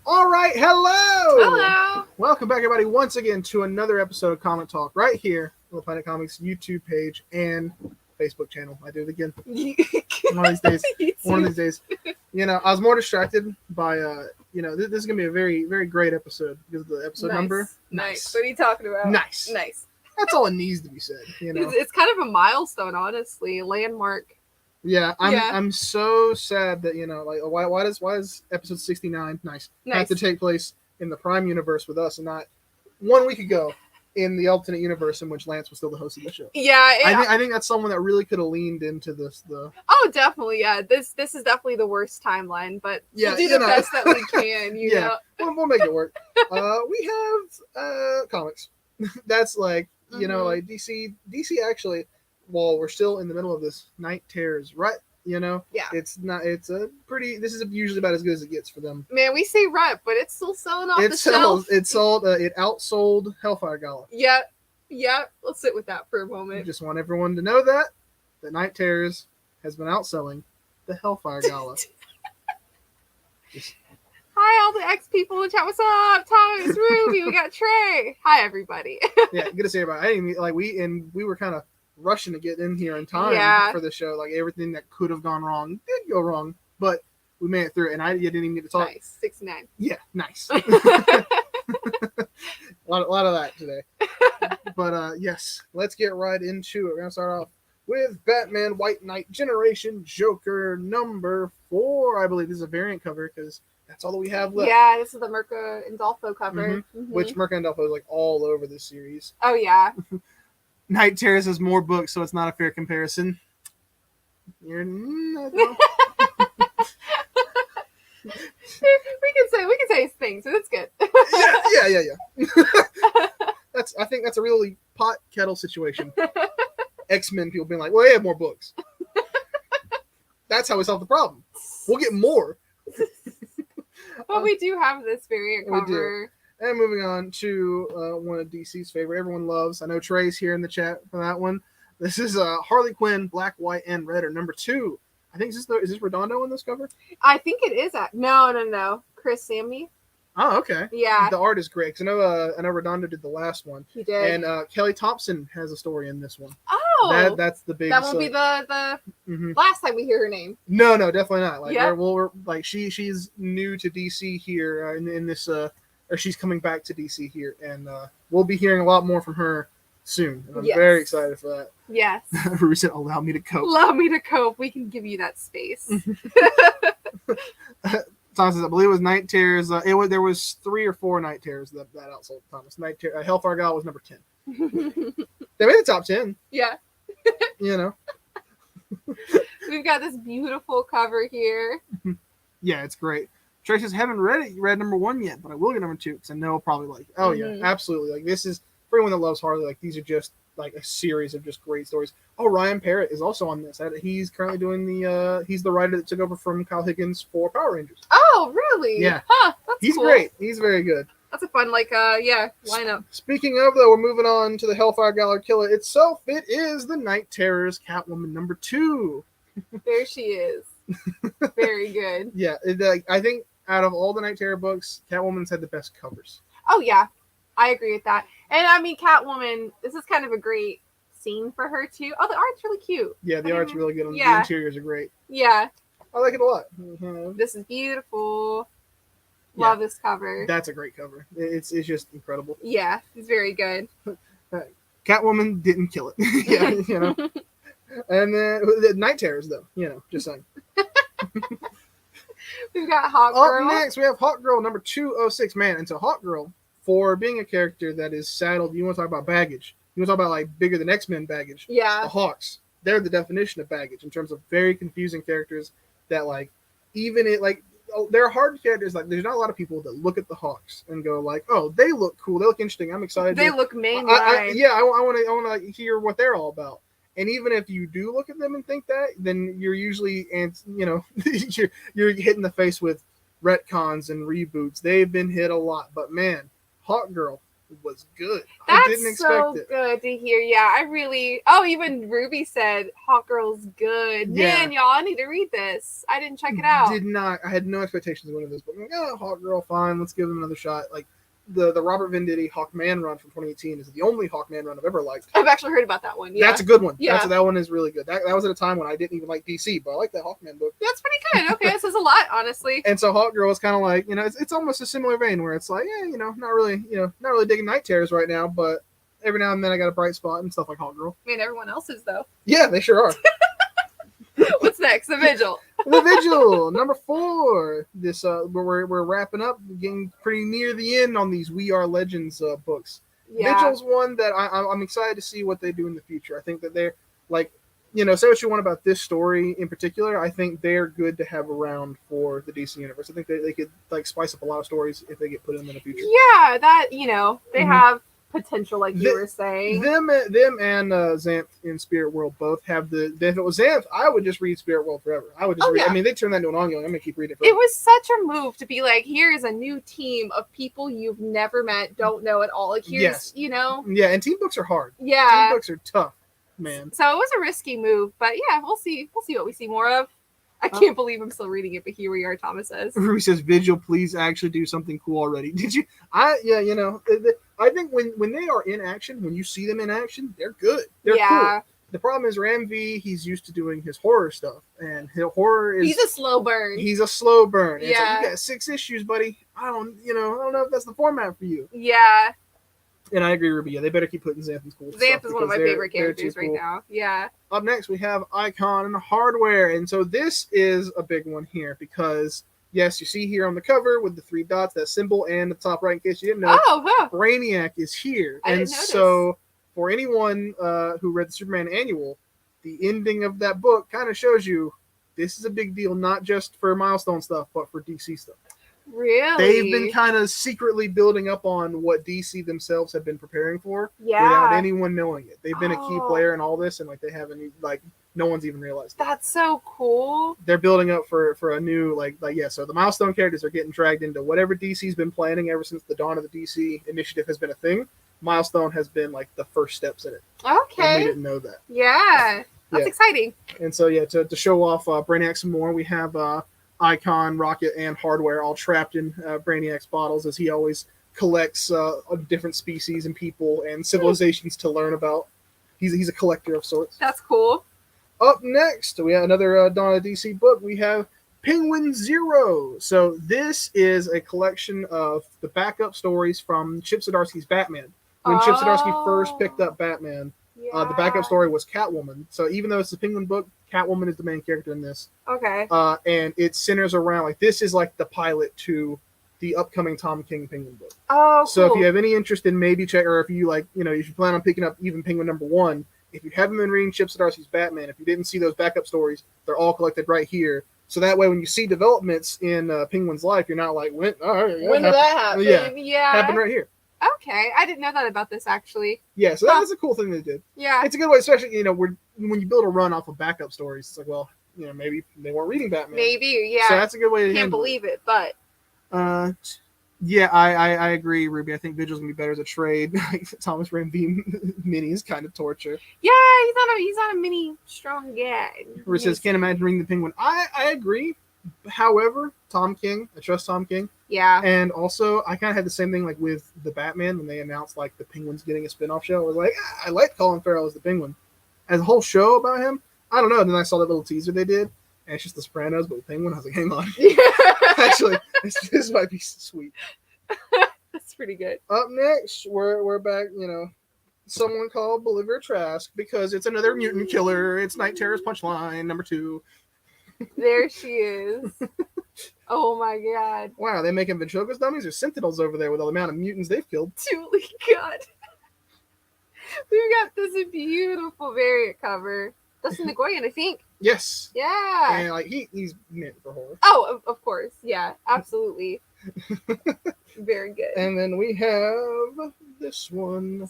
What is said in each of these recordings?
All right, hello! Hello! Welcome back, everybody, once again to another episode of Comic Talk right here on the Planet Comics YouTube page and Facebook channel. I do it again. One of these days. One of these days. You know, I was more distracted by, this is going to be a very, very great episode because of the episode number. Nice. What are you talking about? Nice. That's all it needs to be said, you know. It's kind of a milestone, honestly. A landmark. Yeah, I'm so sad that, why does episode 69 have to take place in the Prime universe with us and not 1 week ago in the alternate universe in which Lance was still the host of the show. Yeah, I think that's someone that really could have leaned into this. Oh, definitely, yeah. This is definitely the worst timeline, but we'll do the best that we can. You know, we'll make it work. We have comics. That's like like DC actually. While we're still in the middle of this Night Terrors, right? Yeah, it's not. It's a pretty. This is usually about as good as it gets for them. Man, we say rep, but it's still selling off the shelf. It sold. It outsold Hellfire Gala. Yeah. Let's sit with that for a moment. I just want everyone to know that the Night Terrors has been outselling the Hellfire Gala. Hi, all the X people in the chat. What's up? Thomas, Ruby, we got Trey. Hi, everybody. Yeah, good to see everybody. I didn't we were kind of rushing to get in here in time for the show. Like everything that could have gone wrong did go wrong, but we made it through. And I didn't even get to talk. Nice, 69. Yeah, nice. a lot of that today. But yes, let's get right into it. We're gonna start off with Batman White Knight Generation Joker number 4. I believe this is a variant cover because that's all that we have left. Yeah, this is the Mirka Andolfo cover, which Mirka Andolfo is like all over this series. Oh yeah. Night Terrors has more books, so it's not a fair comparison. We can say things, so that's good. Yeah. I think that's a really pot kettle situation. X-Men people being like, well, they have more books. That's how we solve the problem. We'll get more. But we do have this variant cover. We do. And moving on to one of DC's favorite, everyone loves. I know Trey's here in the chat for that one. This is Harley Quinn, Black, White, and Red, or number 2. I think is this Redondo in this cover? I think it is. No. Chris Samney. Oh, okay. Yeah. The art is great because I know Redondo did the last one. He did. And Kelly Thompson has a story in this one. Oh. That's the big. That won't be the last time we hear her name. No, definitely not. Like she's new to DC here in this or she's coming back to DC here, and we'll be hearing a lot more from her soon. And I'm very excited for that. Yes. Ruby said, "Allow me to cope." Allow me to cope. We can give you that space. Thomas says, I believe it was Night Terrors. There was 3 or 4 Night Terrors that outsold Thomas. Hellfire Gala was number 10. They made the top 10. Yeah. We've got this beautiful cover here. Yeah, it's great. Trey says, haven't read number 1 yet, but I will get number 2 because I know I'll probably like it. Oh, yeah, absolutely. Like, this is, for anyone that loves Harley, like, these are just, like, a series of just great stories. Oh, Ryan Parrott is also on this. He's currently doing he's the writer that took over from Kyle Higgins for Power Rangers. Oh, really? Yeah. Huh, that's He's cool. great. He's very good. That's a fun, lineup. Speaking of, though, we're moving on to the Hellfire Gala killer itself. It is the Night Terrors Catwoman number 2. There she is. Very good. Yeah, I think out of all the Night Terror books, Catwoman's had the best covers. Oh, yeah. I agree with that. And, I mean, Catwoman, this is kind of a great scene for her, too. Oh, the art's really cute. Yeah, the art's really good. The interiors are great. Yeah. I like it a lot. This is beautiful. Love this cover. That's a great cover. It's just incredible. Yeah, it's very good. Catwoman didn't kill it. Yeah, And then the Night Terrors, though, just saying. We've got Hawk Girl. Up next, we have Hawk Girl number 206. Man, and so Hawk Girl, for being a character that is saddled, you want to talk about baggage. You want to talk about, like, bigger than X-Men baggage. Yeah. The Hawks, they're the definition of baggage in terms of very confusing characters that, like, they're hard characters. Like, there's not a lot of people that look at the Hawks and go, like, oh, they look cool. They look interesting. I'm excited. They look mainline. I want to hear what they're all about. And even if you do look at them and think that, then you're usually, you're hitting the face with retcons and reboots. They've been hit a lot. But, man, Hawk Girl, was good. That's I didn't expect so it. good to hear. Yeah, I really. Oh, even Ruby said Hot Girl's good. Yeah. Man, y'all, I need to read this. I didn't check it out. Did not. I had no expectations going into this book. I'm like, oh, Hawk Girl, fine. Let's give him another shot. Like the Robert Venditti Hawkman run from 2018 is the only Hawkman run I've ever liked. I've actually heard about that one. Yeah, That's a good one. Yeah. That one is really good. That was at a time when I didn't even like DC, but I like that Hawkman book. That's pretty good. Okay, this is a lot, honestly. And so Hawk Girl is kind of like, it's almost a similar vein where it's like, yeah, not really digging Night Terrors right now, but every now and then I got a bright spot and stuff like Hawk Girl. I mean, everyone else is though. Yeah, they sure are. What's next? The Vigil. The Vigil, number 4. This we're wrapping up, getting pretty near the end on these We Are Legends books. Yeah. Vigil's one that I'm excited to see what they do in the future. I think that they're like, say what you want about this story in particular. I think they're good to have around for the DC universe. I think they could like spice up a lot of stories if they get put in the future. Yeah, that they Mhm. have potential, like you were saying. Them and Xanth in Spirit World both have the. If it was Xanth, I would just read Spirit World forever. I would just read. Yeah. I mean, they turned that into an ongoing. I'm gonna keep reading it forever. It was such a move to be like, here is a new team of people you've never met, don't know at all. Like here's, Yes. Yeah, and team books are hard. Yeah. Team books are tough, man. So it was a risky move, but yeah, we'll see. We'll see what we see more of. I can't believe I'm still reading it, but here we are. Thomas says. Ruby says, "Vigil, please actually do something cool already." Did you? I think when they are in action, when you see them in action, they're good. They're cool. The problem is Ram V. He's used to doing his horror stuff, and his horror is he's a slow burn. He's a slow burn. Yeah. It's like, you got 6 issues, buddy. I don't know if that's the format for you. Yeah. And I agree, Ruby. Yeah, they better keep putting Xanth in school. Xanth is one of my favorite characters right now. Yeah. Up next, we have Icon and Hardware. And so this is a big one here because, yes, you see here on the cover with the 3 dots, that symbol, and the top right, in case you didn't know, Brainiac is here. I didn't notice. So for anyone who read the Superman Annual, the ending of that book kind of shows you this is a big deal, not just for Milestone stuff, but for DC stuff. Really? They've been kind of secretly building up on what DC themselves have been preparing for without anyone knowing it. They've been a key player in all this, and like they haven't, like no one's even realized. That's so cool. They're building up for a new so the Milestone characters are getting dragged into whatever DC's been planning ever since the dawn of the DC initiative has been a thing. Milestone has been like the first steps in it. Okay. And we didn't know that. Yeah. That's exciting. And so to show off Brainiac some more, we have Icon, Rocket, and Hardware all trapped in Brainiac's bottles as he always collects different species and people and civilizations to learn about. He's a collector of sorts. That's cool. Up next, we have another Dawn of DC book. We have Penguin Zero. So this is a collection of the backup stories from Chip Zdarsky's Batman. When Chip Zdarsky first picked up Batman, the backup story was Catwoman. So even though it's a Penguin book, Catwoman is the main character in this. Okay. And it centers around this is like the pilot to the upcoming Tom King Penguin book. Oh, so cool. if you have any interest in maybe check, or if you if you plan on picking up even Penguin #1, if you haven't been reading Chip Zdarsky's Batman, if you didn't see those backup stories, they're all collected right here. So that way, when you see developments in Penguin's life, you're not like, when did that happen? Yeah. Happened right here. Okay, I didn't know that about this actually. Yeah, so that is a cool thing they did. Yeah, it's a good way, especially when you build a run off of backup stories. It's like, well, maybe they weren't reading Batman. Maybe, yeah. So that's a good way to Can't believe it, but. Yeah, I agree, Ruby. I think Vigil's gonna be better as a trade. Thomas Rambeam minis kind of torture. Yeah, he's not a mini strong guy. Where it says, can't imagine reading the Penguin. I agree. However, Tom King, I trust Tom King. Yeah. And also, I kind of had the same thing with the Batman when they announced the Penguin's getting a spinoff show. I was like, I like Colin Farrell as the Penguin. As a whole show about him, I don't know. And then I saw that little teaser they did, and it's just the Sopranos, but with Penguin. I was like, hang on. Actually, this might be sweet. That's pretty good. Up next, we're back. Someone called Bolivar Trask because it's another mutant killer. It's Night Terror's punchline #2. There she is. Oh my god. Wow, are they making Ventriloquist dummies or Sentinels over there with all the amount of mutants they've killed? Holy god. We've got this beautiful variant cover. Dustin Nguyen, I think. Yes. Yeah. And he's meant for horror. Oh, of course. Yeah, absolutely. Very good. And then we have this one.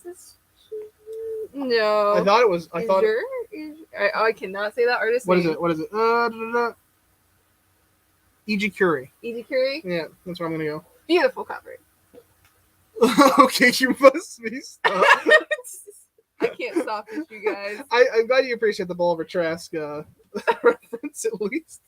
No. I thought it was. I cannot say that artist What name. is it? E.G. Curie. E.G. Curie? Yeah, that's where I'm going to go. Beautiful cover. Okay, you must be stopped. I can't stop this, you guys. I'm glad you appreciate the Bolivar Trask reference at least.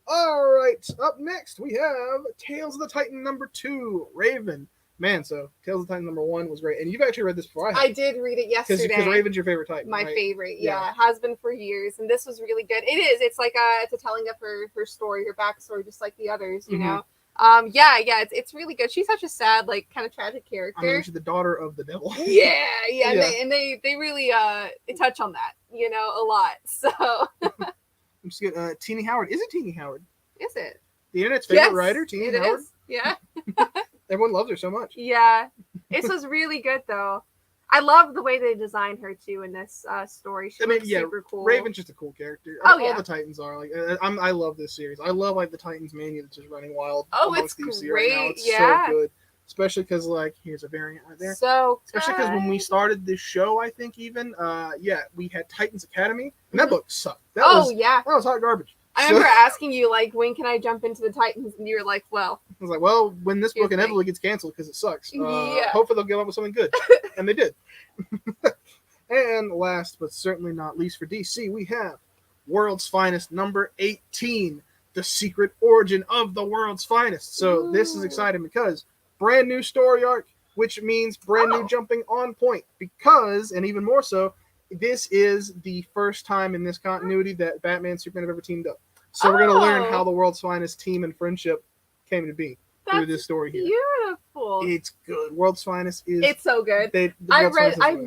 All right, up next we have Tales of the Titan #2, Raven. Man, so Tales of the Titan #1 was great, and you've actually read this before. I did read it yesterday. Because Raven's your favorite Titan. My right? favorite, yeah, has been for years, and this was really good. It is. It's like it's a telling of her story, her backstory, just like the others, you know. Yeah, it's really good. She's such a sad, like, kind of tragic character. I mean, she's the daughter of the devil. Yeah. And they really they touch on that, you know, a lot. So I'm just kidding. Teenie Howard. Is it Teenie Howard? Is it The internet's favorite writer, Teenie Howard? Is. Yeah. Everyone loves her so much. Yeah. This was really good, though. I love the way they designed her too in this story. She looks super cool. Raven's just a cool character. Oh, all the Titans are like. I love this series. I love like the Titans mania that's just running wild. Oh, it's DC great. Right now. It's so good, especially because like here's a variant right there. So especially because when we started this show, I think even we had Titans Academy, and that book sucked. That was hot garbage. I remember asking you, like, when can I jump into the Titans? And you were like, well. I was like, well, when this book inevitably gets canceled because it sucks. Hopefully they'll get up with something good. And they did. And last but certainly not least for DC, we have World's Finest #18, The Secret Origin of the World's Finest. So this is exciting because brand new story arc, which means brand new jumping on point. Because, and even more so, this is the first time in this continuity that Batman and Superman have ever teamed up. So we're going to learn how the World's Finest team and friendship came to be through this story here. Beautiful. It's good. World's Finest is... It's so good. I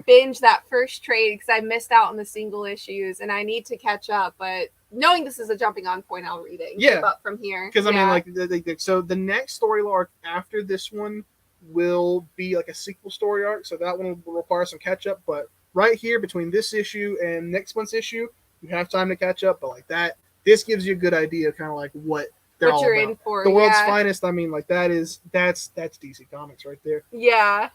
binged that first trade because I missed out on the single issues, and I need to catch up, but knowing this is a jumping on point, I'll read it and keep up from here. Because, I mean, like, so the next story arc after this one will be like a sequel story arc, so that one will require some catch up, but right here between this issue and next month's issue, you have time to catch up, but like that, this gives you a good idea of kind of like what they're all you're about. In for. The World's Finest, I mean, like that's DC Comics right there. Yeah.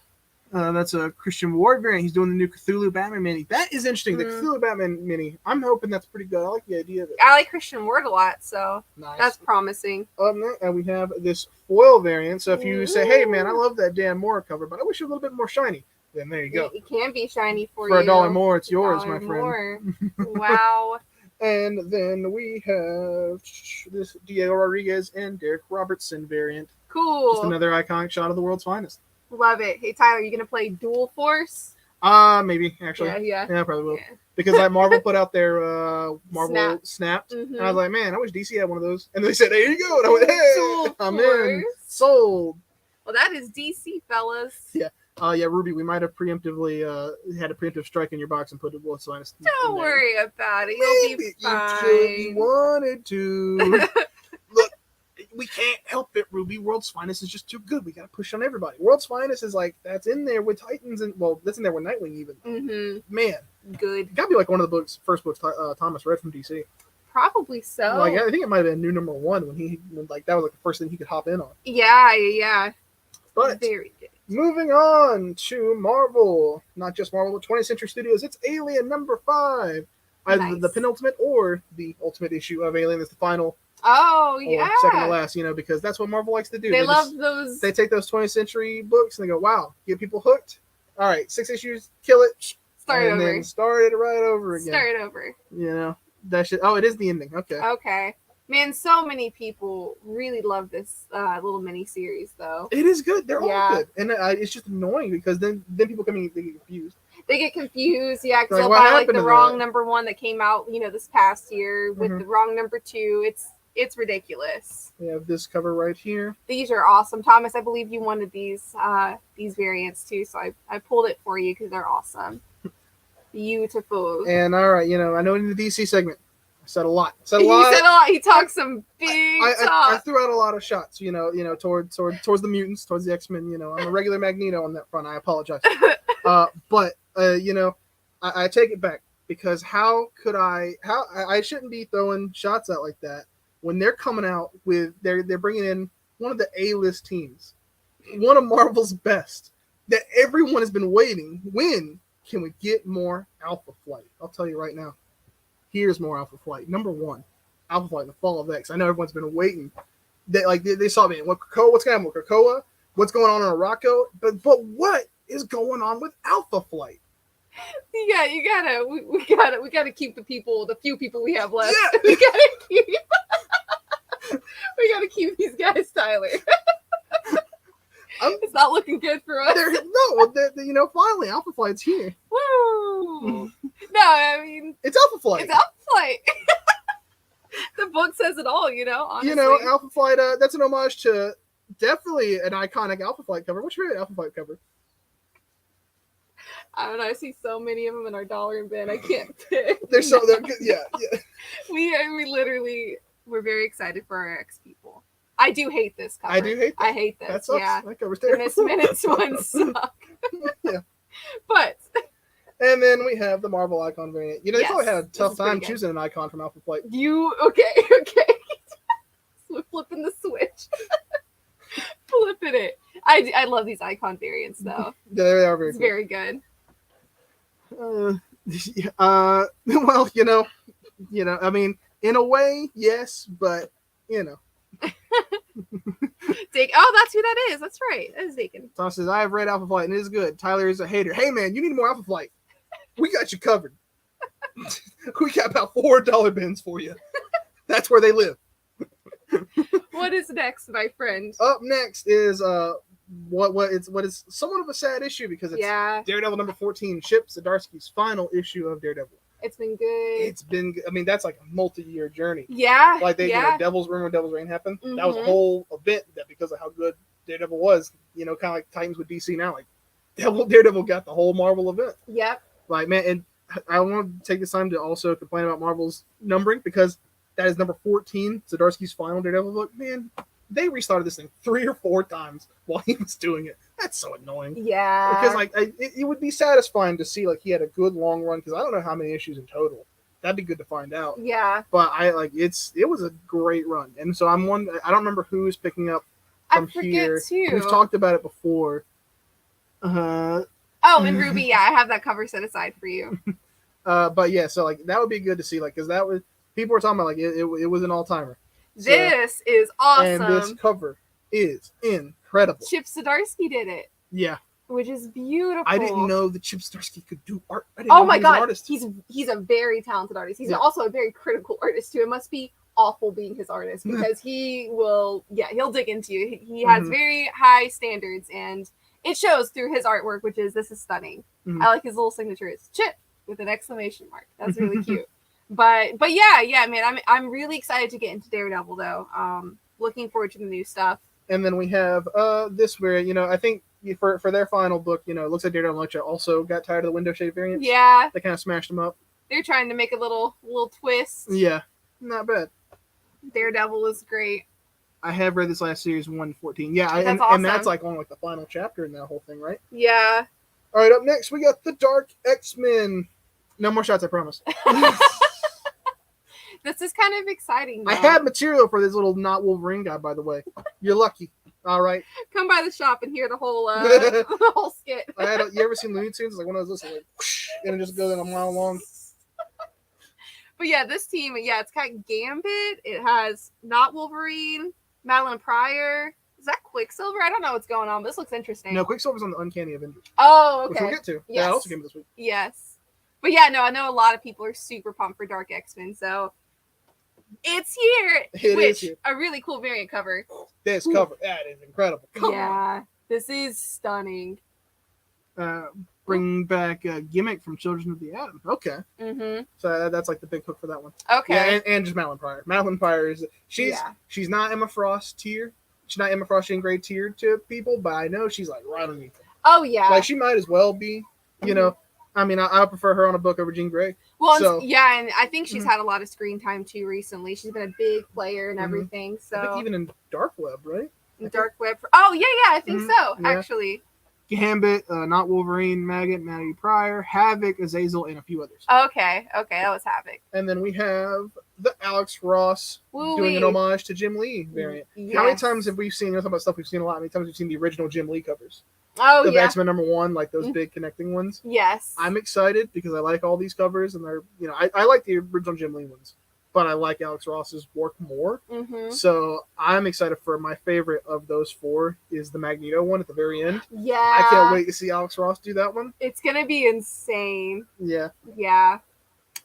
That's a Christian Ward variant. He's doing the new Cthulhu Batman mini. That is interesting. The Cthulhu Batman mini. I'm hoping that's pretty good. I like the idea of it. I like Christian Ward a lot, so that's promising. And we have this foil variant. So if you say, hey, man, I love that Dan Moore cover, but I wish it was a little bit more shiny, then there you go. It can be shiny for you. For $1 more, it's yours, my friend. Wow. And then we have this Diego Rodriguez and Derek Robertson variant. Cool. Just another iconic shot of the World's Finest. Love it. Hey, Tyler, you going to play Dual Force? Maybe, actually. Yeah, I probably will. Yeah. Because like Marvel put out their Marvel Snapped. Mm-hmm. And I was like, man, I wish DC had one of those. And they said, there you go. And I went, hey, I'm in. Sold. Well, that is DC, fellas. Yeah. Ruby, we might have preemptively had a preemptive strike in your box and put it World's Finest. Don't worry about it. You'll be fine. You wanted to. Look, we can't help it, Ruby. World's Finest is just too good. We got to push on everybody. World's Finest is like, that's in there with Titans, and well, that's in there with Nightwing even. Mm-hmm. Man. Good. It got to be like one of the first books Thomas read from DC. Probably so. Like, I think it might have been new #1 when that was like the first thing he could hop in on. Yeah. But very good. Moving on to Marvel, not just Marvel, but 20th Century Studios. It's Alien #5, either the penultimate or the ultimate issue of Alien is the final. Oh yeah, second to last. Because that's what Marvel likes to do. They love those. They take those 20th Century books and they go, "Wow, get people hooked." All right, 6 issues, kill it, then start it right over again. Start over. That should. Oh, it is the ending. Okay. Man, so many people really love this little mini series, though. It is good. They're all good, and it's just annoying because then people come in and they get confused. They get confused, because they'll buy like the wrong #1 that came out, this past year with the wrong #2. It's ridiculous. We have this cover right here. These are awesome, Thomas. I believe you wanted these variants too, so I pulled it for you because they're awesome. Beautiful. And all right, I know in the DC segment. I said a lot. He said a lot. He talked some big talk. I threw out a lot of shots, towards the mutants, towards the X-Men. I'm a regular Magneto on that front. I apologize. But I take it back because how I shouldn't be throwing shots out like that when they're coming out with they're bringing in one of the A-list teams, one of Marvel's best that everyone has been waiting. When can we get more Alpha Flight? I'll tell you right now. Here's more Alpha Flight. #1, Alpha Flight, The Fall of X. I know everyone's been waiting. They saw me. What's going to happen with Krakoa? what's going on in Morocco, but what is going on with Alpha Flight? Yeah, we gotta keep the few people we have left. Yeah. We gotta keep these guys, Tyler. It's not looking good for us. Finally, Alpha Flight's here. Woo! No, I mean it's Alpha Flight. It's Alpha Flight. The book says it all, honestly. Alpha Flight. That's an homage to definitely an iconic Alpha Flight cover. What's your favorite Alpha Flight cover? I don't know. I see so many of them in our dollar bin. I can't pick. They're good. Yeah. We're very excited for our ex people. I do hate this cover. I do hate that. I hate this. That sucks. Yeah. That cover's The terrible. Miss Minutes ones suck. Yeah. But. And then we have the Marvel icon variant. They probably had a tough time good. choosing an icon from Alpha Flight. Okay. We're flipping the switch. Flipping it. I love these icon variants though. Yeah, they are very It's cool. very good. Well, I mean, in a way, yes, but That's who that is. That's right. That is Dakin. Tom says, I have read Alpha Flight and it is good. Tyler is a hater. Hey man, you need more Alpha Flight. We got you covered. We got about $4 bins for you. That's where they live. What is next, my friend? Up next is what is somewhat of a sad issue because it's Daredevil number 14, Chip Zdarsky's final issue of Daredevil. It's been good. I mean, that's like a multi-year journey. Yeah. Like Devil's Reign happened. Mm-hmm. That was a whole event that because of how good Daredevil was, kind of like Titans with DC now. Like Daredevil got the whole Marvel event. Yep. Like, man, and I want to take this time to also complain about Marvel's numbering because that is number 14, Zdarsky's final Daredevil book. Man, they restarted this thing 3 or 4 times while he was doing it. That's so annoying. Yeah. Because it would be satisfying to see he had a good long run because I don't know how many issues in total. That'd be good to find out. Yeah. But it was a great run, and so I don't remember who's picking up from here. Too. We've talked about it before. And Ruby, yeah, I have that cover set aside for you. But yeah, so that would be good to see, because that was people were talking about it was an all timer. This is awesome. And this cover is incredible. Chip Zdarsky did it. Yeah. Which is beautiful. I didn't know that Chip Zdarsky could do art. Oh my god, he's a very talented artist. He's also a very critical artist too. It must be awful being his artist because he'll dig into you. He has very high standards and it shows through his artwork, this is stunning. Mm-hmm. I like his little signature. It's Chip with an exclamation mark. That's really cute. But yeah, man, I'm really excited to get into Daredevil though. Looking forward to the new stuff. And then we have this where I think for their final book, it looks like Daredevil and Elektra also got tired of the window shade variants. Yeah, they kind of smashed them up. They're trying to make a little twist. Yeah, not bad. Daredevil is great. I have read this last series 114. Yeah, awesome. And that's on the final chapter in that whole thing, right? Yeah. All right, up next we got the Dark X-Men. No more shots, I promise. This is kind of exciting, though. I had material for this little not Wolverine guy, by the way. You're lucky. All right. Come by the shop and hear the whole the whole skit. You ever seen Looney Tunes? One of those whoosh, and it just goes in a mile long. But yeah, this team, it's got Gambit. It has not Wolverine, Madeline Pryor. Is that Quicksilver? I don't know what's going on, but this looks interesting. No, Quicksilver's on the Uncanny Avengers. Oh, okay. Which we'll get to. Yes. That also came this week. Yes. But yeah, no, I know a lot of people are super pumped for Dark X-Men, so it's here. A really cool variant cover. This cover, that is incredible. Come on. This is stunning. Bring back a Gimmick from Children of the Atom. Okay. Mm-hmm. So that's the big hook for that one. Okay. Yeah, and just Madeline Pryor. Madeline Pryor she's not Emma Frost tier. She's not Emma Frost and grade tier to people, but I know she's right underneath them. Oh yeah. She might as well be. I mean, I prefer her on a book over Jean Grey. Well, and I think she's had a lot of screen time too recently. She's been a big player and everything. So I think even in Dark Web, right? Dark Web. Oh yeah, I think so. Yeah. Actually. Gambit, not Wolverine, Maggot, Maddie Pryor, Havoc, Azazel, and a few others. Okay, that was Havoc. And then we have the Alex Ross doing an homage to Jim Lee variant. Yes. How many times have we seen? Talking about stuff we've seen a lot. How many times we've seen the original Jim Lee covers? Oh, the X-Men #1, those big connecting ones. Yes. I'm excited because I like all these covers, and they're I like the original Jim Lee ones. but I like Alex Ross's work more. Mm-hmm. So I'm excited for my favorite of those 4 is the Magneto one at the very end. Yeah. I can't wait to see Alex Ross do that one. It's gonna be insane. Yeah. Yeah.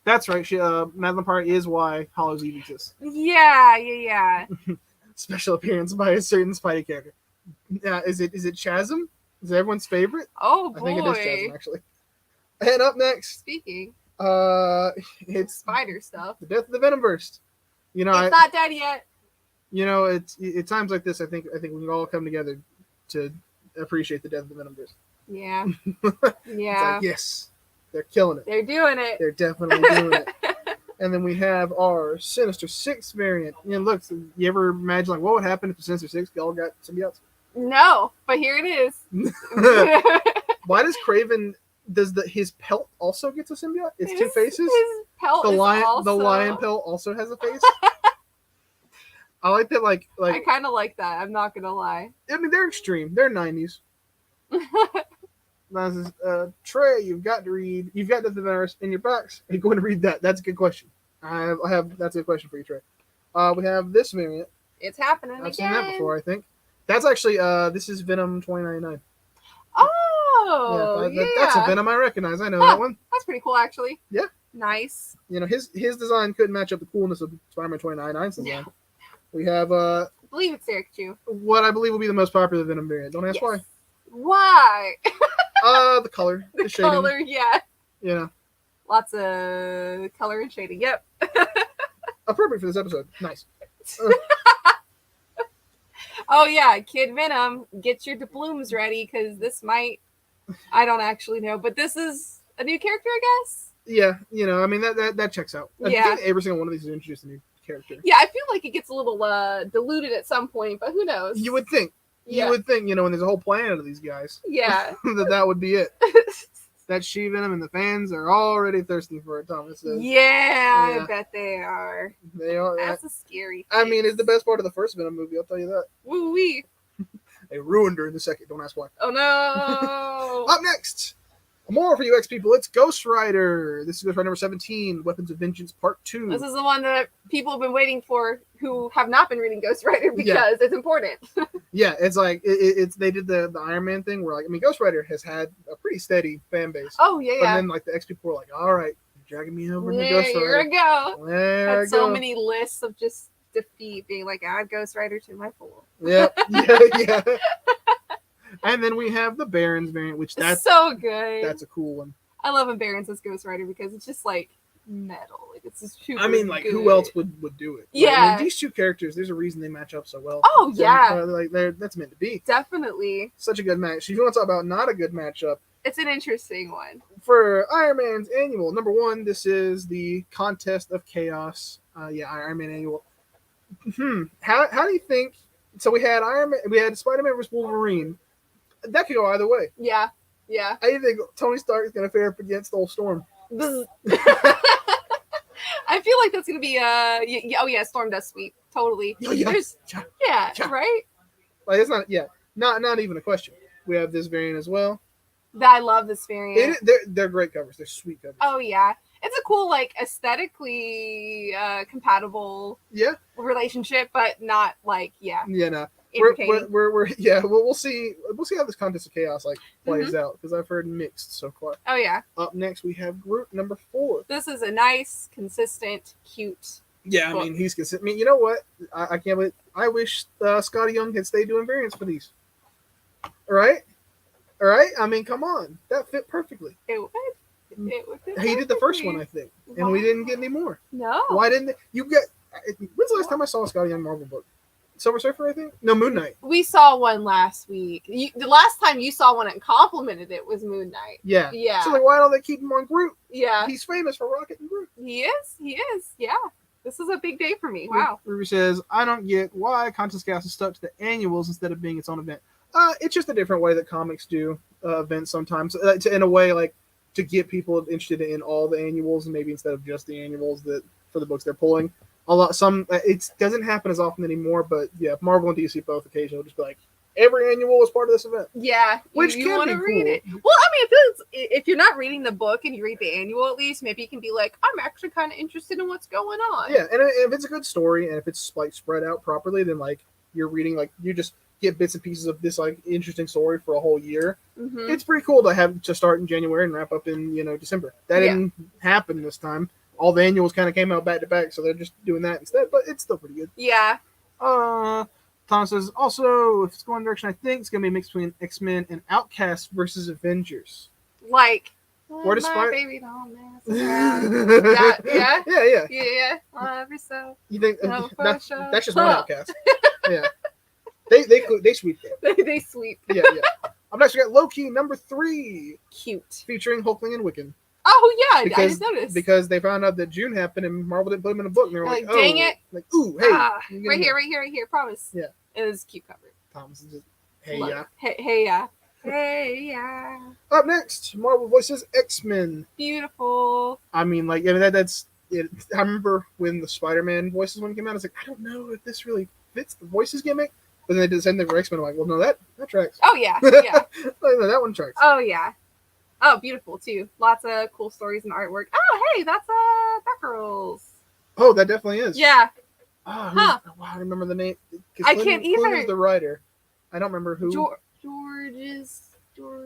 That's right. Madeline Parr is why Hallows Eve exists. Yeah. Special appearance by a certain Spidey character. Is it Chasm? Is it everyone's favorite? Oh boy. I think it is Chasm, actually. And up next, Speaking. It's Spider stuff. the death of the Venomverse. You know, It's not dead yet. you know, it's at times like this. I think we can all come together to appreciate the death of the Venomverse. Yeah. It's Yeah. like, yes, they're killing it. They're doing it. They're definitely doing it. And then we have our Sinister Six variant. You know, look, you ever imagine like what would happen if the Sinister Six all got symbiotes? No, but here it is. Why does Craven? Does his pelt also get a symbiote? It's 2 faces. His pelt The is lion, also... the lion pelt also has a face. I like that. I Like kind of like that. I'm not gonna lie. I mean, they're extreme. They're 90s. Trey, you've got to read. You've got the Venomverse in your box. Are you going to read that? That's a good question. I have. That's a good question for you, Trey. We have this variant. It's happening I've again. seen that before. I think that's actually. This is Venom 2099. Oh, yeah. That's a Venom I recognize. I know that one. That's pretty cool, actually. Yeah. Nice. You know, his design couldn't match up the coolness of Spider-Man 2099's design. No. We have I believe it's Eric Chu. what I believe will be the most popular Venom variant. Don't ask Yes. Why? why. The color, the shading. Color, yeah. You know, Lots of color and shading. Yep. appropriate for this episode. Nice. Oh yeah, Kid Venom, get your doubloons ready because this might. I don't actually know, but this is a new character, I guess. Yeah, you know, I mean that checks out. I Yeah. think every single one of these is introduced a new character. Yeah, I feel like it gets a little diluted at some point, but who knows? You would think. Yeah. You would think, you know, when there's a whole planet of these guys, Yeah. that would be it. That She-Venom and the fans are already thirsty for it, Thomas says. Yeah, Yeah. I bet they are. They are. That's a scary. I mean, it's the best part of the first Venom movie, I'll tell you that. Woo wee. They ruined her in the second, don't ask why. Oh no. Up next, more for you X people, it's Ghost Rider. This is Ghost Rider number 17, Weapons of Vengeance Part 2. This is the one that people have been waiting for who have not been reading Ghost Rider because it's important. Yeah, it's like, it's they did the Iron Man thing where, like, I mean, Ghost Rider has had a pretty steady fan base. Oh yeah, But yeah. then, like, the X people were like, all right, you're dragging me over into There Ghost you Rider. go. There I Had so go. many lists of just defeat, being like, add Ghost Rider to my pool. Yeah. And then we have the Barons variant, which It's so good. that's a cool one. I love when Baron says Ghost Rider because it's just like metal. Like it's just super I mean, like, good. who else would do it? Like, I Yeah. mean, these two characters, there's a reason they match up so well. Oh, yeah. Like, that's meant to be. Definitely. Such a good match. If you want to talk about not a good matchup, It's an interesting one. for Iron Man's annual, number 1, this is the Contest of Chaos. Iron Man annual. How do you think? So we had Spider-Man versus Wolverine. That could go either way. Yeah. Yeah. How do you think Tony Stark is going to fare up against Old Storm? I feel like that's gonna be oh yeah, Storm does sweep. Totally. Oh, yeah. Yeah, Yeah. right? Like, it's not even a question. We have this variant as well. I love this variant. They're great covers. They're sweet covers. Oh yeah. It's a cool, like, aesthetically compatible relationship, but not like, yeah. Yeah, no. entertaining. We'll see how this Contest of Chaos plays Mm-hmm. out, because I've heard mixed so far. Oh yeah. Up next we have Groot number 4. This is a nice, consistent, cute. Yeah, book. I mean, he's consistent. I mean, you know what? I can't believe. I wish Scotty Young had stayed doing variants for these. All right. I mean, come on, that fit perfectly. It would fit He did the first perfectly. one, I think, and we didn't get any more. No. Why didn't you get? When's the last time I saw a Scotty Young Marvel book? Silver Surfer, I think. No, Moon Knight. We saw one last week. The last time you saw one and complimented it was Moon Knight. Yeah. Yeah. So like, why don't they keep him on Groot? Yeah. He's famous for Rocket and Groot. He is. Yeah. This is a big day for me. Wow. Ruby says, I don't get why Contest Chaos is stuck to the annuals instead of being its own event. It's just a different way that comics do events sometimes. In a way, like, to get people interested in all the annuals, and maybe instead of just the annuals that for the books they're pulling. It doesn't happen as often anymore, but yeah, Marvel and DC both occasionally will just be like, every annual is part of this event. Yeah, Which you can want be to read cool. it. Well, I mean, if you're not reading the book and you read the annual at least, maybe you can be like, I'm actually kind of interested in what's going on. Yeah, and if it's a good story and if it's like spread out properly, then like you're reading like you just get bits and pieces of this like interesting story for a whole year. Mm-hmm. It's pretty cool to have to start in January and wrap up in December. That didn't happen this time. All the annuals kind of came out back to back, so they're just doing that instead. But it's still pretty good. Yeah. Tom says also if it's going direction, I think it's gonna be a mix between X-Men and Outcast versus Avengers. Like, Where does my Spy- baby don't mess around. Yeah. Yeah. Love her so. You think No, for that's sure. just one Outcast? Yeah. They sweep them. They sweep. Yeah. Up next we got Loki number 3, Cute. featuring Hulkling and Wiccan. Oh yeah, I Because just noticed. because they found out that June happened and Marvel didn't put them in a book, and they were like, Like, dang oh, it. like ooh, hey, you get right them here. Promise. Yeah. It was cute cover. Thomas is just, hey, Look. yeah. Hey, yeah. Hey, yeah. Up next, Marvel voices X-Men. Beautiful. I mean, like, that's it. I remember when the Spider-Man voices one came out, I was like, I don't know if this really fits the voices gimmick. But then they did the same thing for X-Men. I'm like, well, no, that tracks. Oh yeah. Yeah. No, that one tracks. Oh yeah. Oh, beautiful too. Lots of cool stories and artwork. Oh, hey, that's Batgirls. Oh, that definitely is. Yeah. Oh, Huh. wow, I remember the name. 'Cause I Clooney- can't Clooney either. was the writer. I don't remember who. George.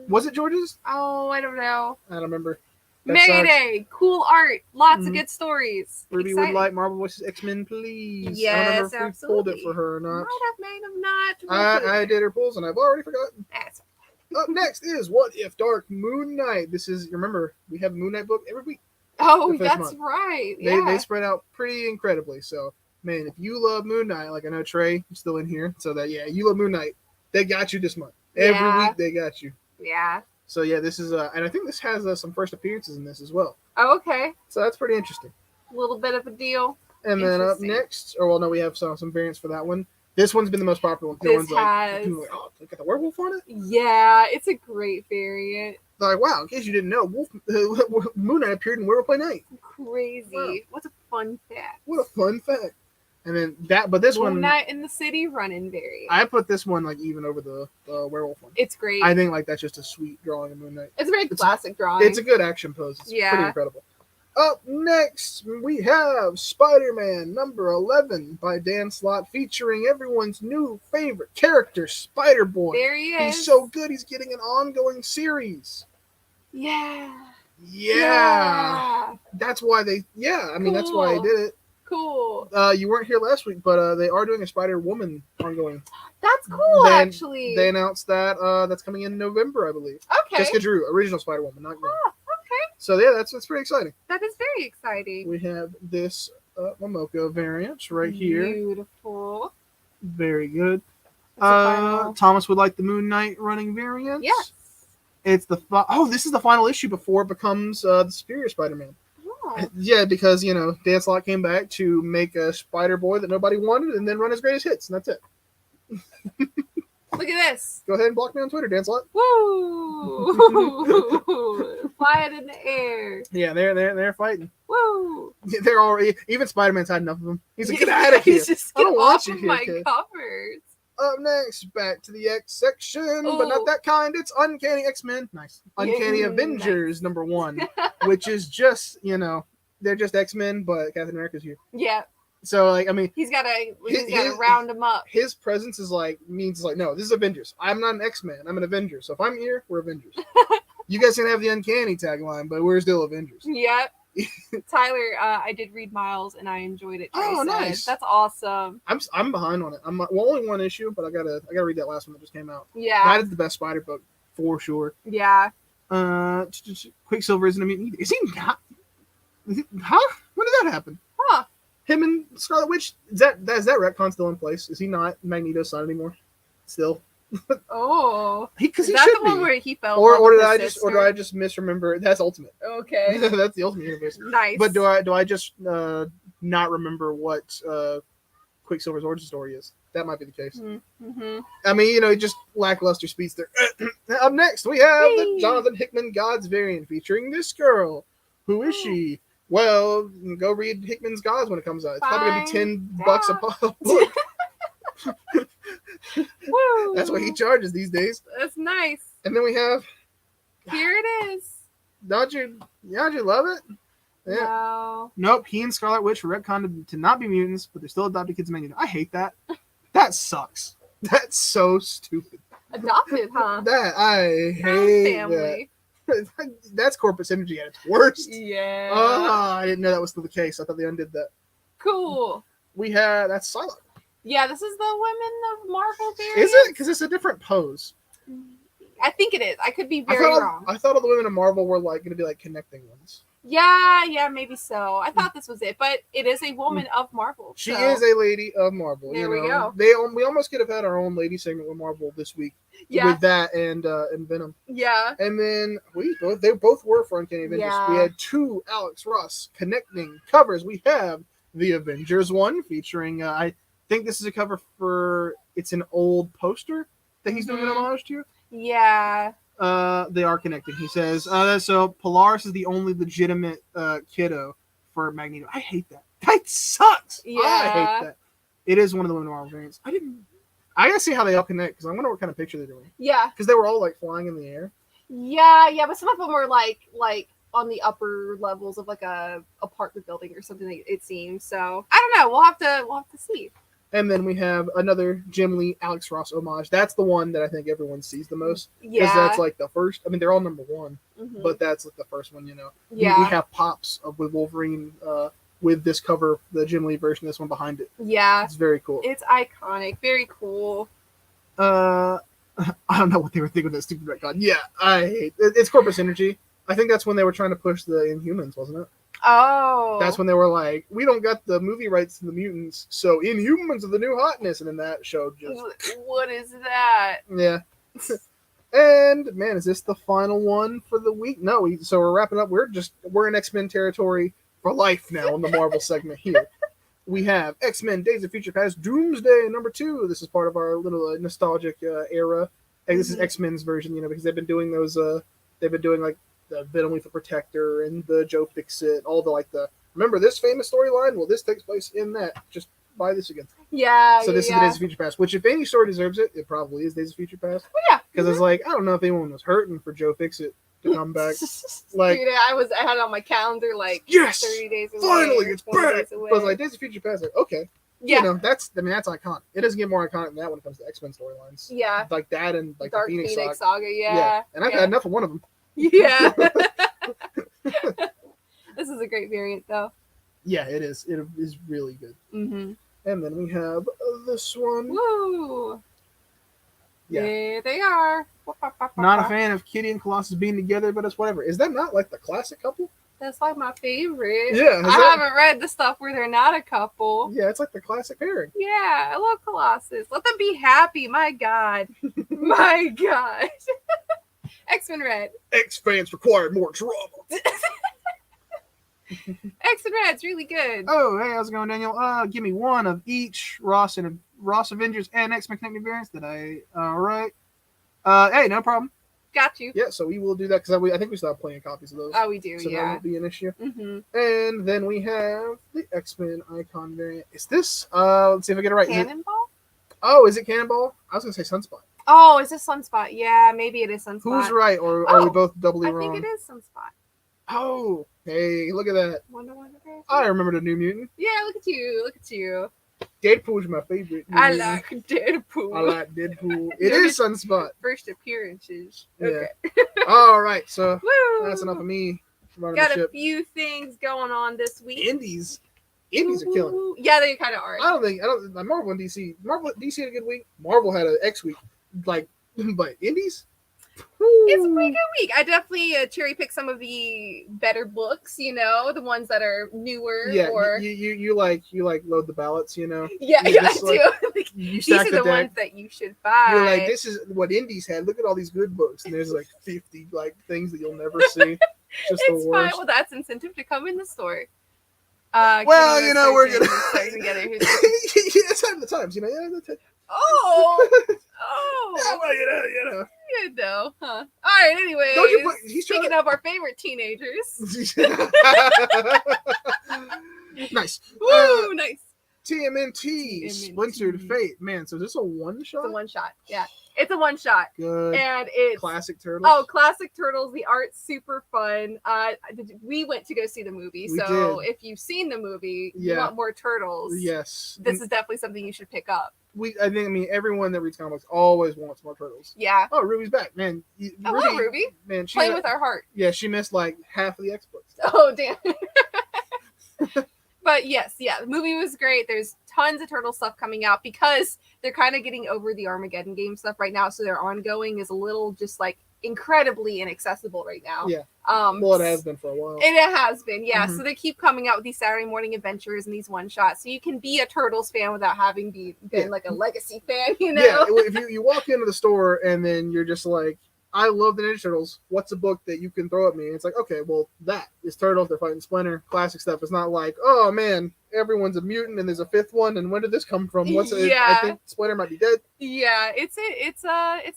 Was it George's? Oh, I don't know. I don't remember. That sucks. Mayday. Cool art. Lots of Mhm. good stories. Ruby Exciting. would like Marvel voices X-Men, please. I don't Yes, remember if we pulled it absolutely. for her or not. Might have made them not. I did her pulls and I've already forgotten. That's Up next is What If Dark Moon Knight. This is, remember, we have a Moon Knight book every week. Oh, The first that's month. right. They Yeah. spread out pretty incredibly. So, man, if you love Moon Knight, like I know Trey is still in here, so that, yeah, you love Moon Knight, they got you this month. Every Yeah. week they got you. Yeah. So, yeah, this is, and I think this has some first appearances in this as well. Oh, okay. So that's pretty interesting. A little bit of a deal. And then up Interesting. next, or well, no, we have some variants for that one. This one's been the most popular one. No This one's like, has- people are like, oh, look at the werewolf on it. Yeah, it's a great variant. They're like, wow, in case you didn't know, Moon Knight appeared in Werewolf by Night. Crazy. Wow. What's a fun fact? What a fun fact. And then but this Moon one, Knight in the City running variant. I put this one like even over the werewolf one. It's great. I think like that's just a sweet drawing of Moon Knight. It's a very classic drawing. It's a good action pose. It's Yeah. pretty incredible. Up next, we have Spider-Man number 11 by Dan Slott, featuring everyone's new favorite character, Spider-Boy. There he is. He's so good, he's getting an ongoing series. Yeah. Yeah. That's why they, that's why they Cool. did it. Cool. You weren't here last week, but they are doing a Spider-Woman ongoing. That's cool, They- actually. They announced that that's coming in November, I believe. Okay. Jessica Drew, original Spider-Woman, not Gwen. Ah, okay. So yeah, that's pretty exciting. That is very exciting. We have this Momoko variant right here. Beautiful. Very good. It's a final- Thomas would like the Moon Knight running variant. Yes. It's the this is the final issue before it becomes the Superior Spider-Man. Oh. Yeah, because Dan Slott came back to make a Spider Boy that nobody wanted, and then run his greatest hits, and that's it. Look at this. Go ahead and block me on Twitter, Dan Slott. Woo! Fly it in the air. Yeah, they're fighting. Woo! They're already even Spider-Man's had enough of them. He's like, get out of here. He's just I don't get want off you of here, my kid. covers. Up next, back to the X section, but Ooh. not that kind. It's Uncanny X-Men. Nice. Uncanny Yeah, Avengers number 1, which is just they're just X-Men, but Captain America's here. Yeah, So like, I mean, he's got to His- round him up. his presence is means no, this is Avengers. I'm not an X-Man. I'm an Avenger. So if I'm here, we're Avengers. You guys can have the Uncanny tagline, but we're still Avengers. Yep. Tyler, I did read Miles and I enjoyed it. Trey Oh, said. nice. That's awesome. I'm behind on it. Only one issue, but I gotta read that last one that just came out. Yeah. That is the best Spider book for sure. Yeah. Quicksilver isn't a mutant. Is he not? Huh? When did that happen? Huh. Him and Scarlet Witch. Is that retcon still in place? Is he not Magneto's son anymore? Still? Oh. Because Is he that should the one be. where he fell? Or in love did with I his just sister? misremember? That's Ultimate. Okay. That's the Ultimate Universe. Nice. But do I just not remember what Quicksilver's origin story is? That might be the case. Mm-hmm. I mean, just lackluster speedster. Up next, we have the Whee! Jonathan Hickman Gods variant featuring this girl. Who is she? Well, go read Hickman's Gods when it comes out. It's probably gonna be Find $10 a book. Woo! That's what he charges these days. That's nice. And then we have Here it is. Don't you love it? Yeah. No. Nope. He and Scarlet Witch were retconned to not be mutants, but they're still adopted kids in Magneto. I hate that. That sucks. That's so stupid. Adopted, huh? That I hate. Family. That. That's corporate synergy at its worst. Yeah. Oh, I didn't know that was still the case. I thought they undid that. Cool. We had that's Psylocke. Yeah, this is the Women of Marvel variant. Is it? Because it's a different pose. I think it is. I could be very wrong. I thought all the women of Marvel were like going to be like connecting ones. Yeah, maybe so. I thought this was it, but it is a Woman of Marvel. She so. is a lady of Marvel. There you we know? go. We almost could have had our own lady segment with Marvel this week. Yeah. With that and Venom. Yeah. And then they both were for Uncanny Avengers. Yeah. We had two Alex Ross connecting covers. We have the Avengers one featuring I think this is a cover for it's an old poster that he's doing an homage to. Yeah. They are connecting. He says so Polaris is the only legitimate kiddo for Magneto. I hate that. That sucks. Yeah. I hate that. It is one of the Women of Marvel variants. I gotta see how they all connect because I wonder what kind of picture they're doing. Yeah. Because they were all like flying in the air. Yeah, but some of them were like on the upper levels of like a apartment building or something. It seems so. I don't know. We'll have to see. And then we have another Jim Lee Alex Ross homage. That's the one that I think everyone sees the most. Yeah. Because that's like the first. I mean, they're all number one, Mhm. but that's like the first one, you know. Yeah. We have pops with Wolverine with this cover, the Jim Lee version, this one behind it. Yeah. It's very cool. It's iconic. Very cool. I don't know what they were thinking with that stupid retcon. Yeah, I hate it's corporate synergy. I think that's when they were trying to push the Inhumans, wasn't it? Oh. That's when they were like, we don't got the movie rights to the mutants, so Inhumans are the new hotness, and then that show just What is that? yeah. And man, is this the final one for the week? No, so we're wrapping up. We're in X-Men territory for life now in the Marvel segment here. We have X-Men Days of Future Past Doomsday #2. This is part of our little nostalgic era. And this is X-Men's version, you know, because they've been doing those. They've been doing like the Venom Lethal Protector and the Joe Fixit, all the like the. Remember this famous storyline? Well, this takes place in that. Just buy this again. Yeah. So this is the Days of Future Past, which if any story deserves it, it probably is Days of Future Past. Oh, yeah. Because it's like I don't know if anyone was hurting for Joe Fixit to come back. Like, dude, I had it on my calendar like yes, 30 days away. finally it's 20 back. days away. But like Days of Future Past, like okay, Yeah. you know that's iconic. It doesn't get more iconic than that when it comes to X-Men storylines. Yeah. Like that and like Dark the Phoenix Saga. Saga. Yeah. And I've had enough of one of them. Yeah. This is a great variant, though. Yeah, it is. It is really good. Mm-hmm. And then we have this one. Woo! Yeah. There they are. Not a fan of Kitty and Colossus being together, but it's whatever. Is that not like the classic couple? That's like my favorite. Yeah. I haven't read the stuff where they're not a couple. Yeah, it's like the classic pairing. Yeah, I love Colossus. Let them be happy. My God. My God. X-Men Red. X-fans require more drama. X-Men Red's really good. Oh, hey, how's it going, Daniel? Give me one of each Ross Avengers and X-Men Connected variants. All right. Hey, no problem. Got you. Yeah, so we will do that because I think we still have plenty of copies of those. Oh, we do, so that yeah. won't be an issue. Mm-hmm. And then we have the X-Men Icon variant. Is this? Let's see if I get it right. Cannonball? Is it Cannonball? I was gonna say Sunspot. Oh, is this Sunspot? Yeah, maybe it is Sunspot. Who's right, or are we both doubly wrong? I think it is Sunspot. Oh, hey, look at that. Wonder Woman version? I remember the New Mutant. Yeah, look at you. Look at you. Deadpool's my favorite. I like Deadpool. I like Deadpool. It is Sunspot. First appearances. Yeah. Okay. All right, so Woo! that's enough of me. Running Got the a ship. few things going on this week. Indies are killing. Ooh. Yeah, they kind of are. I don't. Like Marvel and DC. DC had a good week. Marvel had an X week. Like, but Indies. It's a pretty good week. I definitely cherry pick some of the better books, you know, the ones that are newer. Yeah, or you like load the ballots, you know. yeah, you I just, do. Like, You these stack are the deck. ones that you should buy. You're like, this is what Indies had. Look at all these good books, and there's like 50 like things that you'll never see. Just it's the fine. worst. Well, that's incentive to come in the store. Well, you know, we're gonna. start together. Yeah, it's time of the times, you know. Yeah, Oh, yeah, oh, well, you know. good though, huh? All right. Anyway, Don't you put- he's trying speaking of our favorite teenagers. Nice. Woo, nice. TMNT, Splintered Fate. Man, so is this a one-shot? It's a one-shot. Yeah, it's a one-shot. Good. And it's Classic Turtles. Oh, Classic Turtles. The art's super fun. We went to go see the movie, so if you've seen the movie, you want more turtles. Yes, this is definitely something you should pick up. I mean, everyone that reads comics always wants more turtles. Yeah. Oh, Ruby's back, man. Hello, Ruby. Man, playing with our heart. Yeah, she missed like half of the X-Books. Oh, damn. But yes, the movie was great. There's tons of turtle stuff coming out because they're kind of getting over the Armageddon game stuff right now. So their ongoing is a little just like incredibly inaccessible right now. Yeah. Well, it has been for a while. And it has been, yeah. Mm-hmm. So they keep coming out with these Saturday morning adventures and these one shots. So you can be a Turtles fan without having been like a legacy fan, you know? Yeah. If you walk into the store and then you're just like, I love the Ninja Turtles. What's a book that you can throw at me? And it's like, okay, well, that is Turtles. They're fighting Splinter. Classic stuff. It's not like, oh man, everyone's a mutant and there's a fifth one. And when did this come from? I think Splinter might be dead. Yeah, it's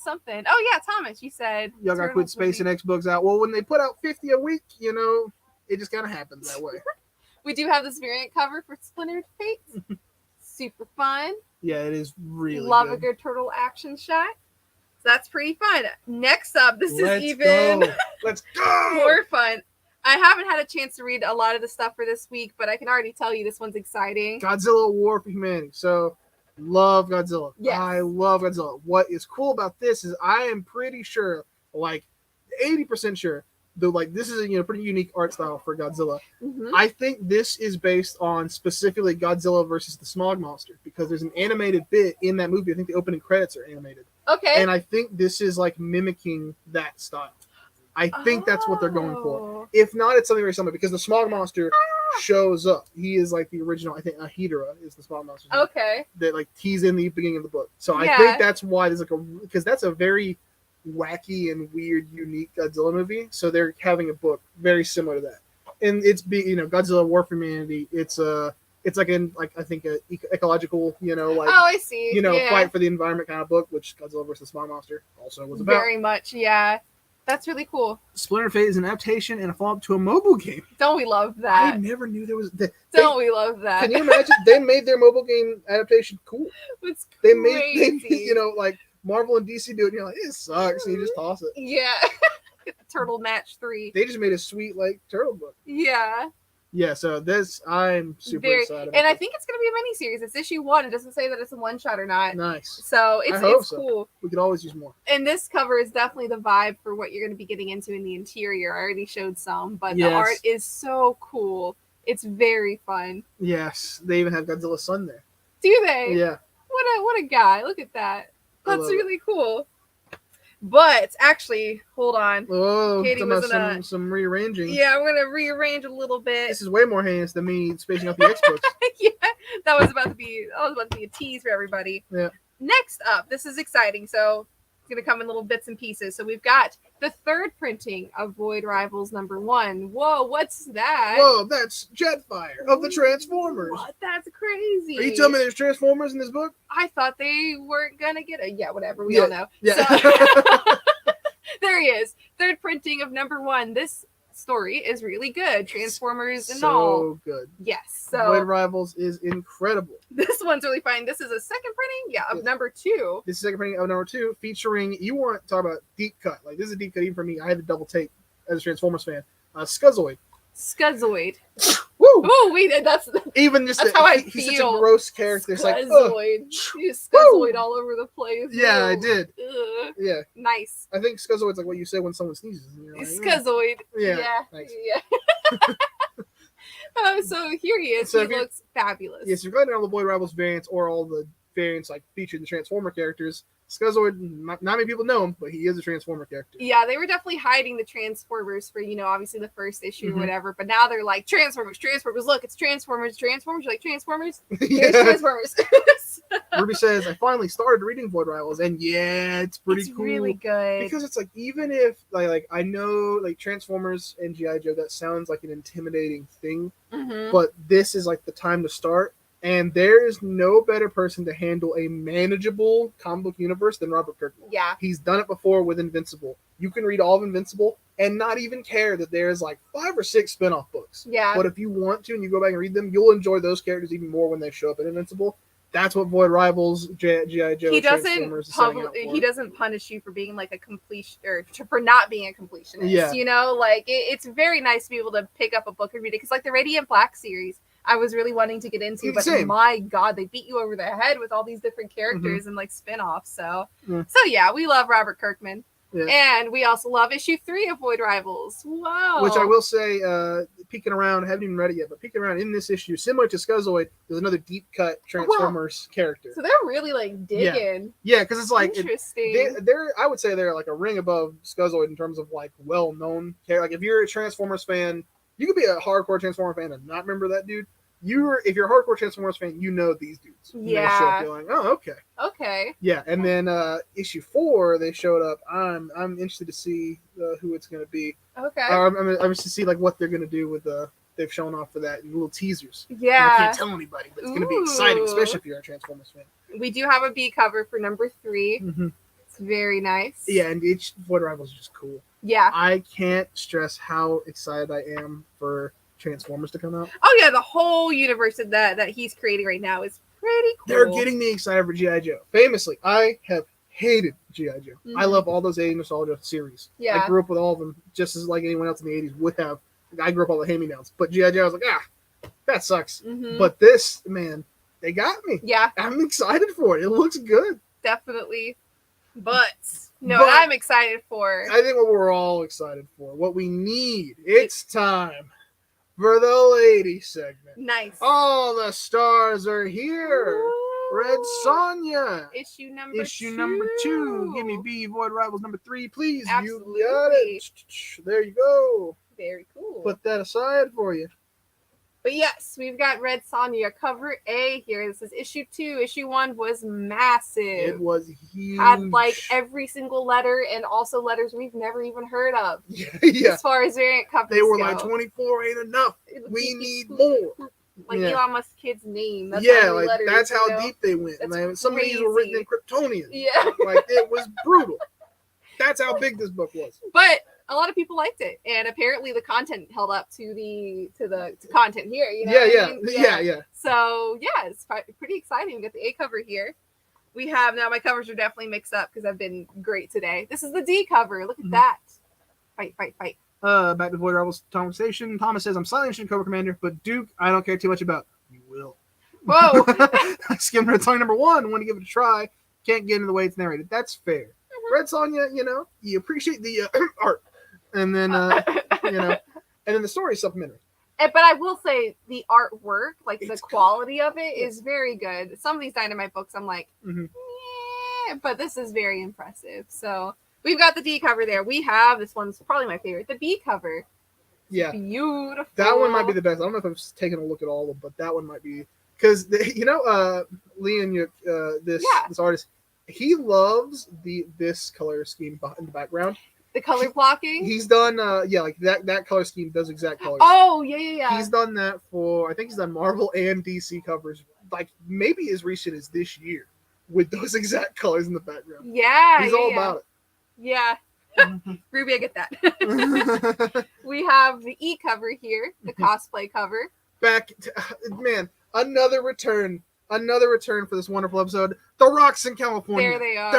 something. Oh yeah, Thomas, you said y'all got to quit spacing X books out. Well, when they put out 50 a week, you know, it just kind of happens that way. We do have this variant cover for Splintered Fate. Super fun. Yeah, it is really love good. A good turtle action shot. That's pretty fun. Next up, Let's go. More fun. I haven't had a chance to read a lot of the stuff for this week, but I can already tell you this one's exciting. Godzilla War for Humanity. So, love Godzilla. Yes. I love Godzilla. What is cool about this is I am pretty sure, like 80% sure, this is a pretty unique art style for Godzilla. Mm-hmm. I think this is based on specifically Godzilla versus the Smog Monster because there's an animated bit in that movie. I think the opening credits are animated. Okay. And I think this is like mimicking that style. I think that's what they're going for. If not, it's something very similar because the Smog Monster shows up. He is like the original. I think Ahidra is the Smog Monster. Okay. That he's in the beginning of the book. So I think that's why there's because that's a very wacky and weird, unique Godzilla movie. So they're having a book very similar to that. And it's Godzilla War for Humanity. It's like I think a ecological, I see. Fight for the environment kind of book, which Godzilla vs. Smog Monster also was about. Very much, yeah. That's really cool. Splinter Fate is an adaptation and a follow-up to a mobile game. Don't we love that? I never knew there was. Don't we love that? Can you imagine? They made their mobile game adaptation cool. It's They crazy. made like Marvel and DC do it. And you're like, it sucks. And you just toss it. Yeah. Get the Turtle Match 3. They just made a sweet turtle book. Yeah. Yeah, so this I'm super excited about. And I think it's going to be a miniseries. It's issue 1. It doesn't say that it's a one-shot or not. Nice. So it's cool. We could always use more. And this cover is definitely the vibe for what you're going to be getting into in the interior. I already showed some, but the art is so cool. It's very fun. Yes, they even have Godzilla's son there. Do they? Yeah. What a guy. Look at that. That's really cool. But actually, hold on. Oh, Katie was some rearranging. Yeah, I'm gonna rearrange a little bit. This is way more heinous than me spacing out the X-Books. Yeah, that was about to be a tease for everybody. Yeah. Next up, this is exciting. So it's gonna come in little bits and pieces. So we've got the third printing of Void Rivals #1. Whoa, what's that? Whoa, that's Jetfire of the Transformers. What? That's crazy. Are you telling me there's Transformers in this book? I thought they weren't gonna get it. Yeah, whatever. We all know. Yeah. So, there he is. Third printing of #1. This story is really good. Transformers and all. So good. Yes. So Void Rivals is incredible. This one's really fine. This is a second printing, of #2. This is second printing of #2, featuring. You want to talk about deep cut? Like this is a deep cut even for me. I had to double take as a Transformers fan. Scuzzoid. Woo! Oh wait, that's even just that's how I he's feel. such a gross character. It's like Scuzzoid. You Scuzzoid all over the place. Yeah, I did. Ugh. Yeah. Nice. I think Scuzzoid's like what you say when someone sneezes. And you're like, Scuzzoid. Yeah. Nice. Yeah. So here he is. So he looks fabulous. Yes, you're glad all the Void Rivals variants or all the variants featuring the Transformer characters. Scuzzoid, not many people know him, but he is a Transformer character. Yeah, they were definitely hiding the Transformers for, obviously the first issue or whatever, but now they're like, Transformers, look, it's Transformers. You're like, Transformers? Here's Transformers. Ruby says, I finally started reading Void Rivals, and it's pretty cool. Really good. Because it's even if, I know, Transformers and G.I. Joe, that sounds like an intimidating thing, but this is, the time to start. And there is no better person to handle a manageable comic book universe than Robert Kirkman. Yeah. He's done it before with Invincible. You can read all of Invincible and not even care that there's like 5 or 6 spin-off books. Yeah. But if you want to and you go back and read them, you'll enjoy those characters even more when they show up in Invincible. That's what Void Rivals, G.I. Joe, He Transformers is setting out for. he doesn't punish you for being like a completion or for not being a completionist. Yeah. You know, like it's very nice to be able to pick up a book and read it because like the Radiant Black series, I was really wanting to get into, but Same. my God, they beat you over the head with all these different characters and like spin-offs. So Yeah. We love Robert Kirkman. Yeah. And we also love issue 3 of Void Rivals. Wow. Which I will say, peeking around, I haven't even read it yet, but peeking around in this issue, similar to Scuzoid, there's another deep cut Transformers character. So they're really like digging. Yeah, because it's like interesting. they're I would say they're like a ring above Scuzoid in terms of like well known character. Like if you're a Transformers fan, you could be a hardcore Transformers fan and not remember that dude. If you're a hardcore Transformers fan, you know these dudes. Yeah. You're like, oh, okay. Okay. Yeah, and then issue 4 they showed up. I'm interested to see who it's going to be. Okay. I'm interested to see like what they're going to do with they've shown off for that and little teasers. Yeah. I can't tell anybody, but it's going to be exciting, especially if you're a Transformers fan. We do have a B cover for number 3. Mm-hmm. It's very nice. Yeah, and each Void Rivals is just cool. Yeah. I can't stress how excited I am for Transformers to come out. Oh yeah, the whole universe that he's creating right now is pretty cool. They're getting me excited for G.I. Joe. Famously, I have hated G.I. Joe. Mm-hmm. I love all those 80s nostalgia series. Yeah. I grew up with all of them just as like anyone else in the 80s would have. I grew up all the hand-me-downs. But G.I. Joe, I was like, that sucks. Mm-hmm. But this, man, they got me. Yeah. I'm excited for it. It looks good. Definitely. But what I'm excited for. I think what we're all excited for, what we need, it's time for the lady segment. Nice. All the stars are here. Ooh. Red Sonja. Issue number 2. Give me B Void Rivals number 3, please. Absolutely. You got it. There you go. Very cool. Put that aside for you. But yes, we've got Red Sonja cover A here. This is issue 2. Issue 1 was massive. It was huge. Had like every single letter and also letters we've never even heard of. Yeah. As far as variant covers They were go. like 24 ain't enough. We need more. Like Elon Musk's kid's name. That's yeah, how many like letters, that's how you know? deep they went. That's And some of these were written in Kryptonian. Yeah. Like it was brutal. That's how big this book was. But a lot of people liked it, and apparently the content held up to the content here. You know Yeah. So yeah, it's pretty exciting. We got the A cover here. We have now. My covers are definitely mixed up because I've been great today. This is the D cover. Look at that. Fight. Back to Void Rivals conversation. Thomas says, I'm slightly interested in Cobra Commander, but Duke, I don't care too much about. You will. Whoa. I skimmed Red Sonja number 1. Want to give it a try. Can't get into the way it's narrated. That's fair. Mm-hmm. Red Sonja, you appreciate the art. And then, and then the story is supplementary. But I will say the artwork, like the quality of it is very good. Some of these Dynamite books, I'm like, but this is very impressive. So we've got the D cover there. We have, this one's probably my favorite, the B cover. Yeah. Beautiful. That one might be the best. I don't know if I've taken a look at all of them, but that one might be. Because, Leon, this artist, he loves this color scheme in the background. The color blocking? He's done, like that color scheme, those exact colors. Oh, yeah. He's done that I think he's done Marvel and DC covers, like maybe as recent as this year, with those exact colors in the background. Yeah. He's all about it. Yeah. Ruby, I get that. We have the E cover here, the cosplay cover. Man, another return for this wonderful episode. The Rocks in California. There they are.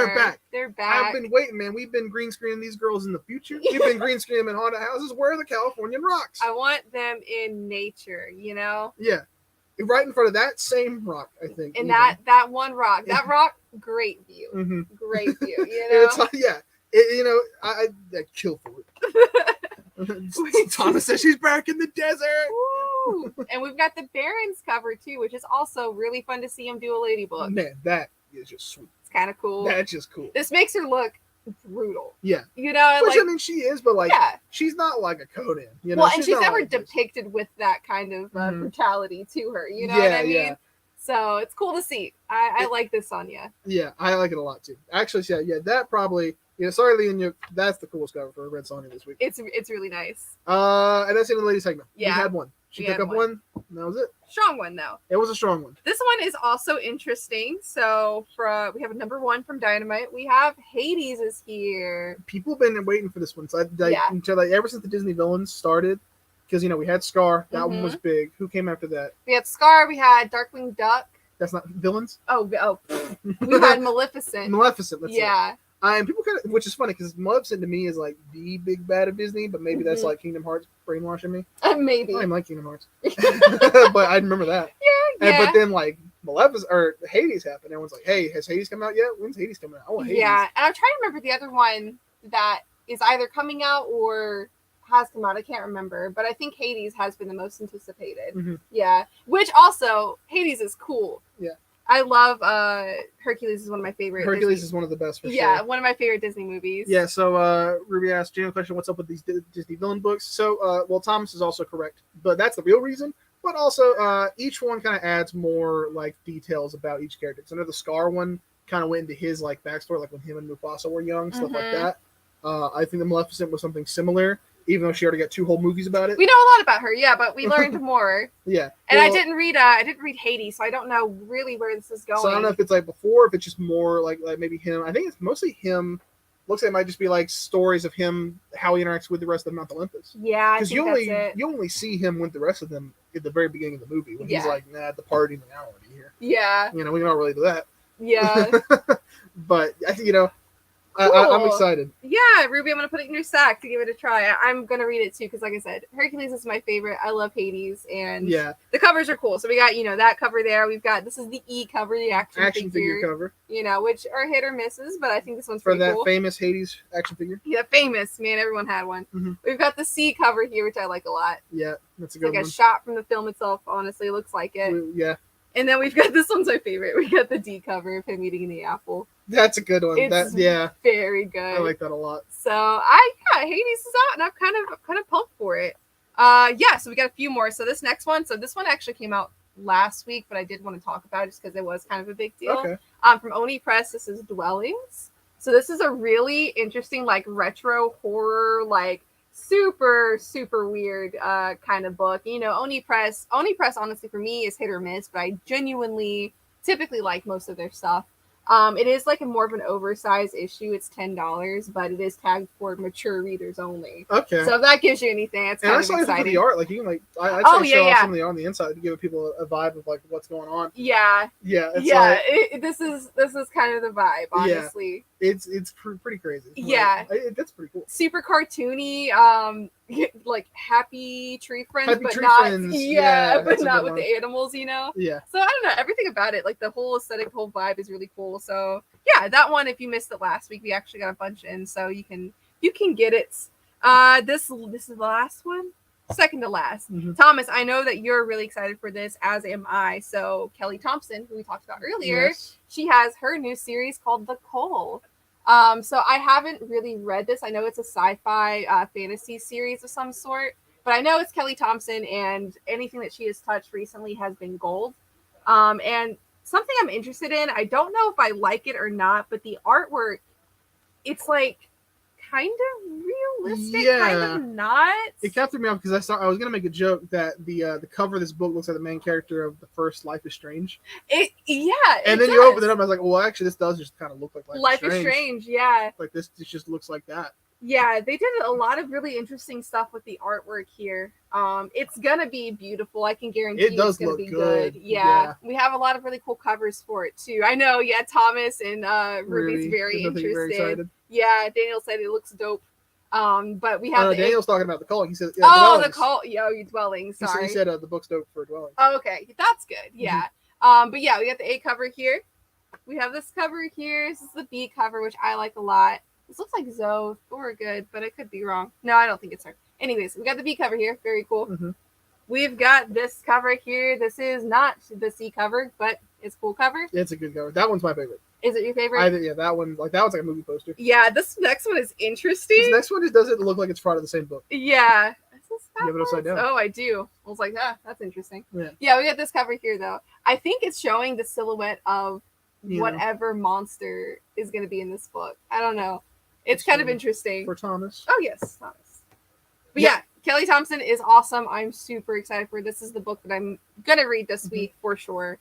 They're back. I've been waiting, man. We've been green screening these girls in the future. We've been green screening them in haunted houses. Where are the Californian Rocks? I want them in nature, Yeah. Right in front of that same rock, I think. And that one rock. That rock, great view. Mm-hmm. Great view, I'd kill for it. Thomas says she's back in the desert. Woo! And we've got the Barons cover too, which is also really fun to see him do a lady book. Man, that is just sweet. It's kind of cool. That's just cool. This makes her look brutal. Yeah. Which, she is, but she's not like a Conan. And she's never depicted with that kind of brutality to her. You know what I mean? Yeah. So it's cool to see. I like this Sonja. Yeah, I like it a lot too. Actually, that probably. Sorry, Leon, that's the coolest cover for Red Sonja this week. It's really nice. And that's in the lady segment. Yeah. We had one. She We took had up one. And that was it. Strong one though. It was a strong one. This one is also interesting. So we have a number 1 from Dynamite. We have Hades is here. People have been waiting for this one. So Yeah. until ever since the Disney villains started, because we had Scar. That one was big. Who came after that? We had Scar. We had Darkwing Duck. That's not villains. Oh, we had Maleficent. Maleficent. That's Yeah. it. And people kind of, which is funny because Maleficent to me is like the big bad of Disney, but maybe that's like Kingdom Hearts brainwashing me. Maybe. I like Kingdom Hearts, but I remember that. Yeah. But then like Maleficent or Hades happened. Everyone's like, "Hey, has Hades come out yet? When's Hades coming out?" Oh, Hades. Yeah, and I'm trying to remember the other one that is either coming out or has come out. I can't remember, but I think Hades has been the most anticipated. Mm-hmm. Yeah, which also Hades is cool. Yeah. I love Hercules is one of my favorite. Hercules Disney. is one of the best for sure. Yeah, one of my favorite Disney movies. Yeah, so Ruby asked Jane a question, what's up with these Disney villain books? So, well, Thomas is also correct, but that's the real reason. But also, each one kind of adds more like details about each character. So I know the Scar one kind of went into his like backstory, like when him and Mufasa were young, stuff like that. I think the Maleficent was something similar, even though she already got 2 whole movies about it. We know a lot about her, yeah, but we learned more. Yeah, and I didn't read Hades, so I don't know really where this is going. So I don't know if it's like before, if it's just more like maybe him. I think it's mostly him. Looks like it might just be like stories of him, how he interacts with the rest of Mount Olympus. Yeah, because you only see him with the rest of them at the very beginning of the movie when he's like, "Nah, the party an hour here." Yeah, we can all relate to that. Yeah, but I think cool. I'm excited. Yeah, Ruby, I'm gonna put it in your sack to give it a try. I'm gonna read it too because, like I said, Hercules is my favorite. I love Hades, and the covers are cool. So we got that cover there. We've got this is the E cover, the action figure cover. Which are hit or misses, but I think this one's for pretty that cool. Famous Hades action figure. Yeah, famous man. Everyone had one. Mm-hmm. We've got the C cover here, which I like a lot. Yeah, that's a good one. Like a shot from the film itself. Honestly, looks like it. Yeah. And then we've got this one's my favorite. We got the D cover of him eating the apple. That's a good one. It's very good. I like that a lot. So Hades is out, and I'm kind of pumped for it. So we got a few more. So this next one, this one actually came out last week, but I did want to talk about it just because it was kind of a big deal. Okay. From Oni Press, this is Dwellings. So this is a really interesting, like retro horror, like super weird kind of book. Oni Press honestly for me is hit or miss, but I genuinely typically like most of their stuff. It is like a more of an oversized issue. It's $10, but it is tagged for mature readers only. Okay. So if that gives you anything, it's kind of exciting. The art, like you can like, I'd say show off some of the art on the inside to give people a vibe of like what's going on. Yeah. Yeah. This is kind of the vibe, honestly. Yeah. It's pretty crazy. Yeah. That's pretty cool. Super cartoony. Like happy tree friends, happy but tree not friends. but not with the animals, Yeah. So I don't know, everything about it, like the whole aesthetic, whole vibe is really cool. So yeah, that one, if you missed it last week, we actually got a bunch in, so you can get it. This is the last one, second to last. Mm-hmm. Thomas, I know that you're really excited for this, as am I. So Kelly Thompson, who we talked about earlier, she has her new series called The Cull. So I haven't really read this. I know it's a sci-fi fantasy series of some sort, but I know it's Kelly Thompson, and anything that she has touched recently has been gold. And something I'm interested in, I don't know if I like it or not, but the artwork, it's like kind of realistic, kind of not. It kind of threw me off because I was gonna make a joke that the cover of this book looks like the main character of the first Life is Strange. And then you open it up, I was like, well, actually, this does just kind of look like Life is Strange. Yeah, like this just looks like that. Yeah, they did a lot of really interesting stuff with the artwork here. It's gonna be beautiful. I can guarantee it's gonna be good. Yeah, we have a lot of really cool covers for it too. I know. Yeah, Thomas and Ruby's very interested. Very excited. Yeah, Daniel said it looks dope. But we have Daniel's talking about The Cull. He said, The Cull. You Dwellings. Sorry, he said the book's dope for Dwellings. Oh, okay, that's good. Yeah. But yeah, we got the A cover here. We have this cover here. This is the B cover, which I like a lot. This looks like Zoe or good, but I could be wrong. No, I don't think it's her. Anyways, we got the B cover here. Very cool. Mm-hmm. We've got this cover here. This is not the C cover, but it's a cool cover. It's a good cover. That one's my favorite. Is it your favorite? Yeah, that one's like a movie poster. Yeah, this next one is interesting. This next one just doesn't look like it's part of the same book. Yeah. You have it upside down. Oh, I do. I was like, that's interesting. Yeah, we got this cover here though. I think it's showing the silhouette of whatever monster is going to be in this book. I don't know. It's kind of interesting. For Thomas. Oh, yes, Thomas. But yeah, Kelly Thompson is awesome. I'm super excited for it. This is the book that I'm gonna read this week for sure.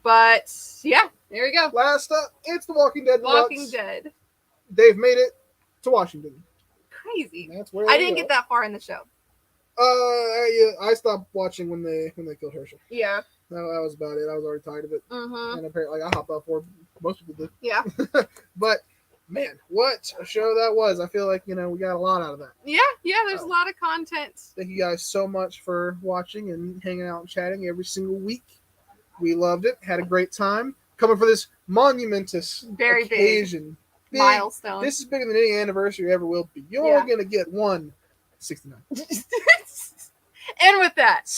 But yeah, there we go. Last up, it's The Walking Dead. Walking Deluxe. Dead. They've made it to Washington. Crazy. That's where I they didn't go. get that far in the show. I stopped watching when they killed Herschel. Yeah. That was about it. I was already tired of it, Mm-hmm. and apparently, I hopped off for most people did. Yeah. But man, what a show that was! I feel like we got a lot out of that. Yeah. There's a lot of content. Thank you guys so much for watching and hanging out and chatting every single week. We loved it. Had a great time. Coming for this monumentous Very occasion. Big. Milestone. This is bigger than any anniversary ever will be. You're Yeah. gonna get 169. And with that,